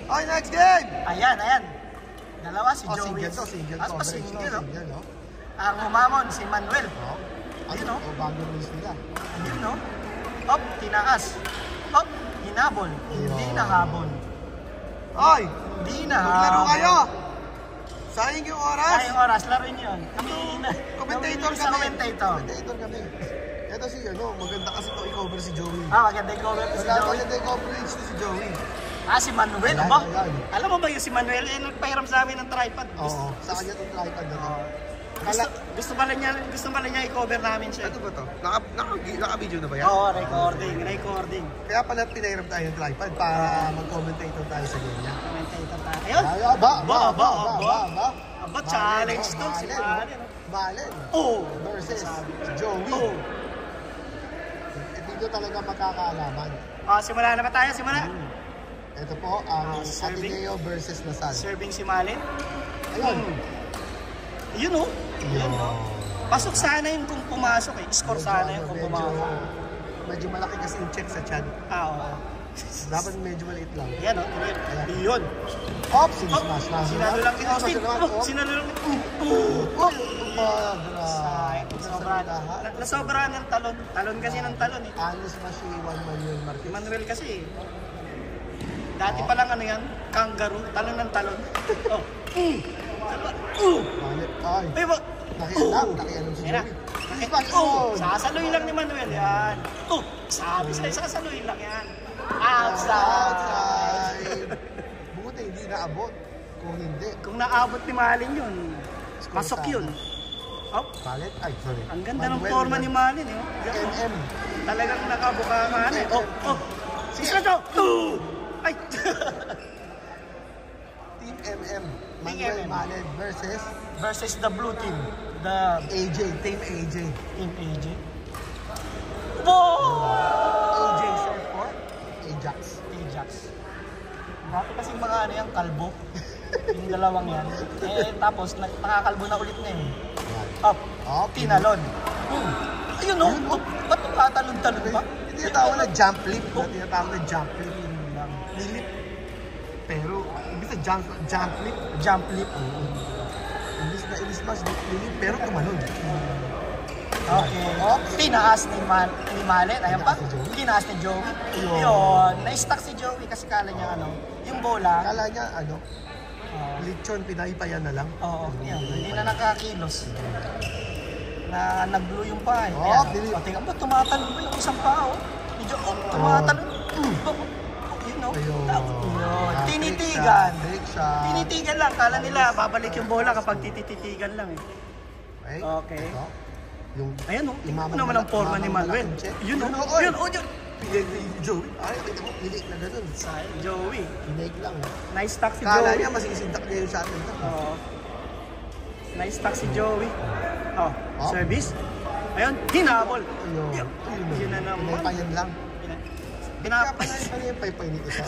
Okay, next game! Ayan, ayan. Dalawa si Joey. Single to, single to. Single, no? Ang humamon, si Manuel. Ayun, no? O, bago rules nila. Ayun, no? Hop, tinaas. Hop, hinabol. Hindi nahabol. Oy! Hindi nahabol. Maglaro kayo! Sayang yung oras! Sayang oras, laruin yun. Kami na. Commentator kami. Commentator. Commentator kami. Ito si, maganda kasi ito i-cover si Joey. Maganda i-cover si Joey. Maganda i-coverage si Joey. Si Manuel, ba? Alam mo ba yung si Manuel, nagpahiram sa amin ng tripod? Oo, sa kanya itong tripod na to. Gusto pala niya i-cover namin siya. Ano ba to? Naka-video na ba yan? Oo, recording. Kaya pala pinahiram tayo ng tripod para mag-commentator tayo sa game niya. Commentator tayo. Ayun! Ba, challenge to si Malen. Versus Joey. Dito talaga magkakaalaman. Simula na ba tayo? Simula? Ito po ang Ateneo versus Lasal. Serving si Malen. Ayun. Yun o. Pasok sana yun kung pumasok eh. Score sana yun kung pumasok. Medyo malaki kasi yung check sa Chad. Oo. Dapat medyo maliit lang. Yan o. Yun. Sinismash na. Sinalo lang ni Austin. Sinalo lang ni... Nasobra ng talon. Talon kasi ng talon eh. Anis na si Juan Manuel Marquez. Manuel kasi eh. Dati pa lang ano yan, kangaroo, talon ng talon. Ay, ba? Nakialam si Joey. Sasaloy lang ni Manuel yan. Sabi sa'yo, sasaloy lang yan. Outside. Buti hindi naabot. Kung hindi. Kung naabot ni Malin yun, pasok yun. Malet? Ay, sorry. Ang ganda ng forma ni Malin eh. MM. Talagang nakabuka Malin. Sisa to! Ay! Team MM. Manuel Malet versus the blue team. The AJ. Team AJ. Team AJ. Wow! AJ short for Ajax. Dati kasing mga ano yung kalbo. Yung dalawang yan. Tapos nakakalbo na ulit na eh. Tinalon. Ayun o. Ba't tumatalon-talon ba? Hindi tinatawag na jump leap. Nilip. Pero, ibig sa jump leap. Ibig na inismash nilip, pero tumalon. Okay. Tinaas ni Malen. Ayan pa. Tinaas ni Joey. Yun. Na-stuck si Joey kasi kala niya yung bola. Kala niya lechon, pinaipayan na lang. Hindi na nakakilos. Nag-blue yung paa eh. Tingnan mo, tumatalon mo yung isang paa. Medyo, tumatalon. Tinitigan lang. Kala nila, babalik yung bola kapag tititigan lang eh. Okay. Ayan o, tingnan mo naman ang forma ni Manuel. Yun o, yun. Joey. Ay, pinig na ganun. Joey. Pinig lang. Nice stock si Joey. Kala niya masisindak niya yung shot nito. Nice stock si Joey. Service. Ayun, hinabol. Yun na naman. Pinapayan lang. Pinapayan yung paypay nito sa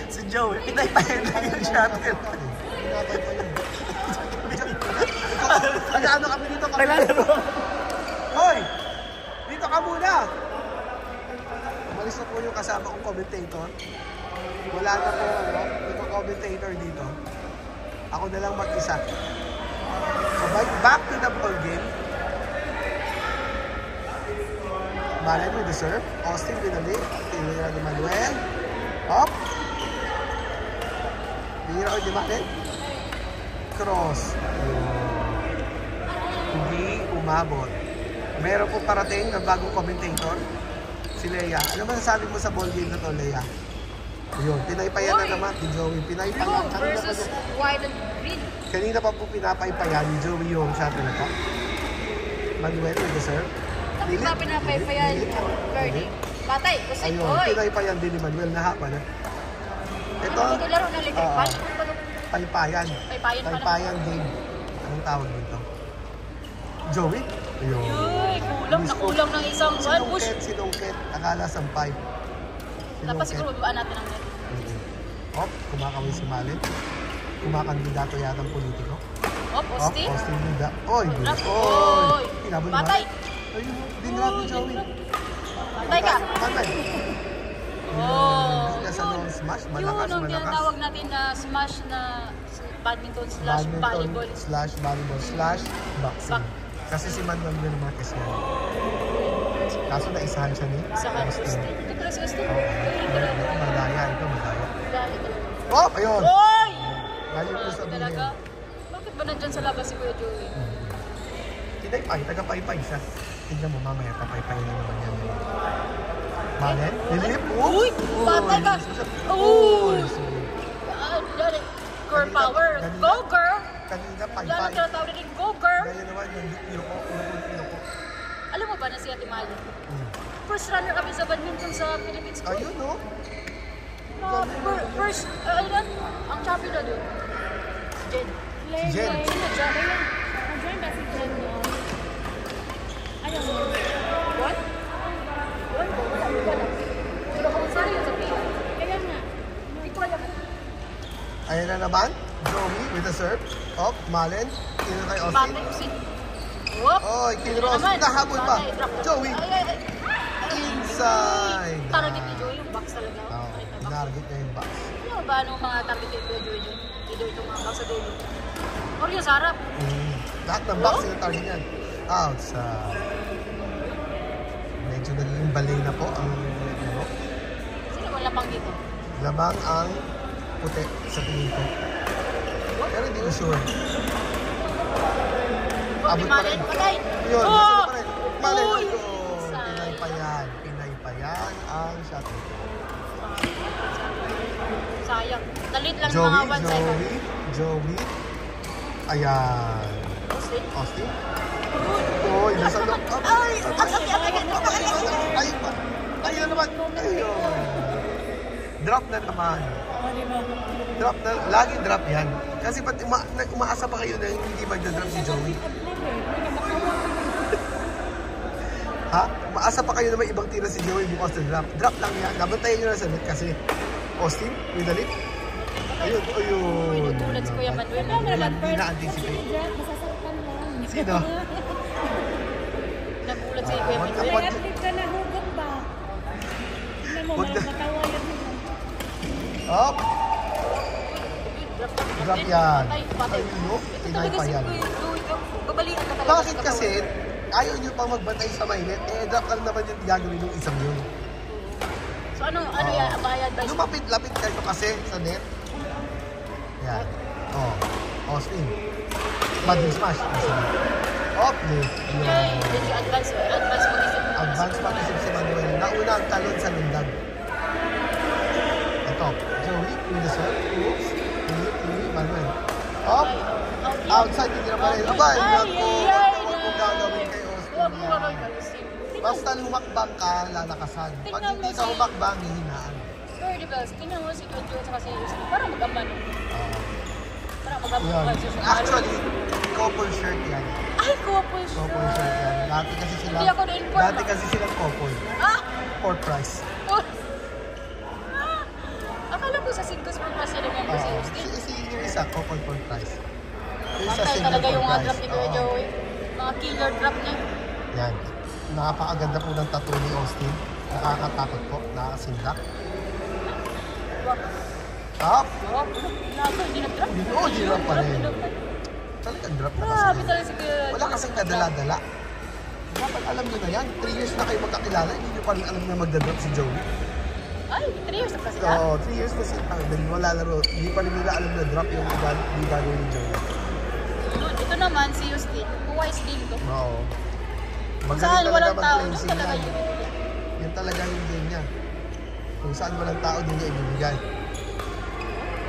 si Joey, pinapayan lang yung shot. Ano kami dito kami? Hoy! Dito ka muna! Umalis na po yung kasama kong commentator. Wala na po yung commentator dito. Ako na lang mag-isa. So back to the ball game. Malen with the serve. Austin with the lead. Tinira ni Manuel. Hop! Tinira ni Malen. Cross. Hindi umabot. Meron po parating na bagong commentator, si Leia. Ano ba sasabi mo sa ball game na to, Leia? Ayun, pinaypayan na naman ni Joey. Pinaypayan. Versus white and green. Kanina pa po pinapaypayan ni Joey yung shot na to. Manuel with the serve. Tapos na pinapaypayan, Birdie. Patay, kasi, ayun, pinaypayan din ni Manuel. Nahapa na. Ito, laro na electrical. paypayan. Paypayan game. Anong tawag dito? Joey? Ayun. Nakulang ng isang one push. Sinungkit. Akala sampay. Dapat siguro babaan natin ang net. Kumakawin si Malen. Kumakandidato yata ang politiko. Austin. Austin Buda. Oy! Patay! Ayun, dinrap ni Joey. Patay ka! Patay. Oh, Yung smash, yun malakas, ang malakas. tinatawag natin na smash na badminton slash volleyball. Slash volleyball slash boxing. Kasi si Manuel yun Marquez yan. Kaso naisahan siya ni Sa Austin. Austin. Ito pala si Austin. Oo. Madaya, ito madaya. Oh, ayun! Oy! Galing ko sabihin. Talaga? Bakit ba nandyan sa labas si Kuya Joey? Tinaypay, taga-paypay siya. Tignan mo mamaya, papaypay na naman yan. Malen, nilip. Uy! Patay ka! Uy! Girl power! Go, girl! Kanina, Yan ang paypay. tinatawag rin, go, girl! Ganyan naman, yung pinoko. Alam mo ba na si Ate Mali? First runner up sa badminton sa Philippines ko. Ayun, no? First, ayun, ang champion na doon. Jen. Si Jen. Sino Jen? Nandiyan ba si Jen mo? Ayaw mo. What? Wala. Pero kung saan yun sa pila? Kaya nga. Hindi ko alam. Ayan na naman, Joey with the serve. Up, Malen. Kino kay Austin. Patay ko si... Whoop! Oy, Kinros, nahabol pa. Joey, inside. Target ni Joey yung box talaga. Oo, narget niya yung box. Ano ba anong mga target ni Kuya Joey dyan? Either itong mga box sa dulo. Or yung sa harap. Lahat ng box yung target niyan. Outside. Medyo naging balay na po ang ano. Sino ba lamang dito? Lamang ang puti sa tingin ko. Pero hindi ko sure. Abot pa rin. Patay! Yun, nasa pa rin. Malen, Uy! yun. Pinay pa yan. Pinay pa yan ang shot. Sayang. Nalit lang ng mga 1 second. Joey. Ayan. Austin? Austin. Uy, nasa loob. Ay! Ayun pa. Ayun naman. Ayun. Drop na naman. Drop na. Laging drop yan. Kasi ba't umaasa pa kayo na hindi magda-drop si Joey? Ha? Umaasa pa kayo na may ibang tira si Joey bukas na drop. Drop lang yan. Nabantayan nyo na sa net kasi. Austin, with the lip. Ayun, ayun. Tulad si Kuya Manuel. Hindi na-anticipate. Masasarpan lang. Sino? Nagulat si Kuya Manuel. Kaya athlete ka na, hugot ba? Tingnan mo, Huwag na. matawa yan. Up. Drop yan. Patay. Ayun, no? Ito Pinay talaga pa si yan. Kuya Joey. Babalian ka talaga. Bakit kasi ayaw nyo pang magbantay sa mainit? Eh, drop lang naman yung gagawin ng isang yun. So ano yan? Bayad ba? Lumapit-lapit kayo kasi sa net. Yan. Oh. Austin. Badminton smash. Up, net. Yan. Advance mag-isip. Advance mag-isip si Manuel. Nauna ang talon sa lundag. Ito. Joey, with the serve. Oops. Manuel. Up. Outside, hindi na pa rin. Abay, naku. Huwag mo gagawin kay Huwag mo Austin. gagawin kay Austin. Basta lumakbang ka, lalakasan. Pag Tingnan hindi mo ka si- humakbang, hihinaan. Sure, di ba? Tingnan mo si Kuya Joey at si Austin. Parang mag-amban. Parang mag-amban. Actually, couple shirt yan. Ay, couple Couple shirt yan. Dati kasi sila, Hindi ako na-inform. dati kasi silang couple. Ah! For price. Oh! Ah! Akala ko sa Singles for Plus na member si Austin. Yung isa, couple for price. Yung isa, Patay single talaga for yung mga price. drop ni Kuya Oo. Joey. Mga killer drop niya. Yan. Napakaganda po ng tattoo ni Austin. Nakakatakot po. Nakakasindak. Up! Oh, nago, hindi nag-drop. Oo, di drop pa rin. Talagang drop na Grabe kasi. talaga si Kuya. Wala kasing kadala-dala. Dapat alam nyo na yan. 3 years na kayo magkakilala. Hindi nyo pa rin alam na magdadrop si Joey. Ay, 3 years na pa sila. Oo, 3 years na sila. Then wala laro. Hindi pa rin nila alam na drop yung hindi gagawin ni Joey. Ito naman si Austin. Wise din to. Oo. Saan Magaling talaga walang tao, doon mag-cleansing talaga yan. yun. Yan talaga yung game niya. Kung saan walang tao, doon niya ibibigay.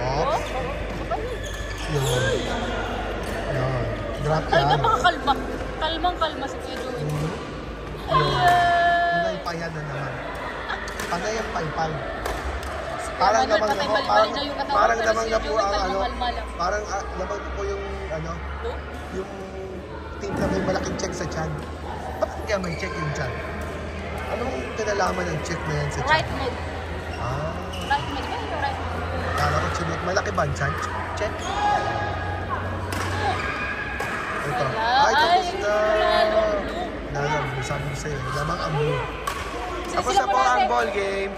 Oh, Oh, yun. Yun. Drop Ay, yan. napakakalma. Kalmang-kalma si Kuya Joey. Pinay pa yan na naman. Panay ang paypay. Parang Manuel, naman patay na po, bali-bali na yung katawan. parang Pero naman si na Joey, po ang ano, kalma-kalma lang. parang naman po yung ano, No? yung team na may malaking check sa chan. Bakit kaya may check yung chan? Anong kinalaman ng check na yan sa chan? Right mid. Ah, Right mid. Ba yung right mid? kala ko chinik. Malaki ba ang chan? Check? Ito. Wala. Ay, tapos Ay, na. lalo. Sabi ko sa'yo, lamang ang blue. Tapos Sila na po po ang natin. ball game.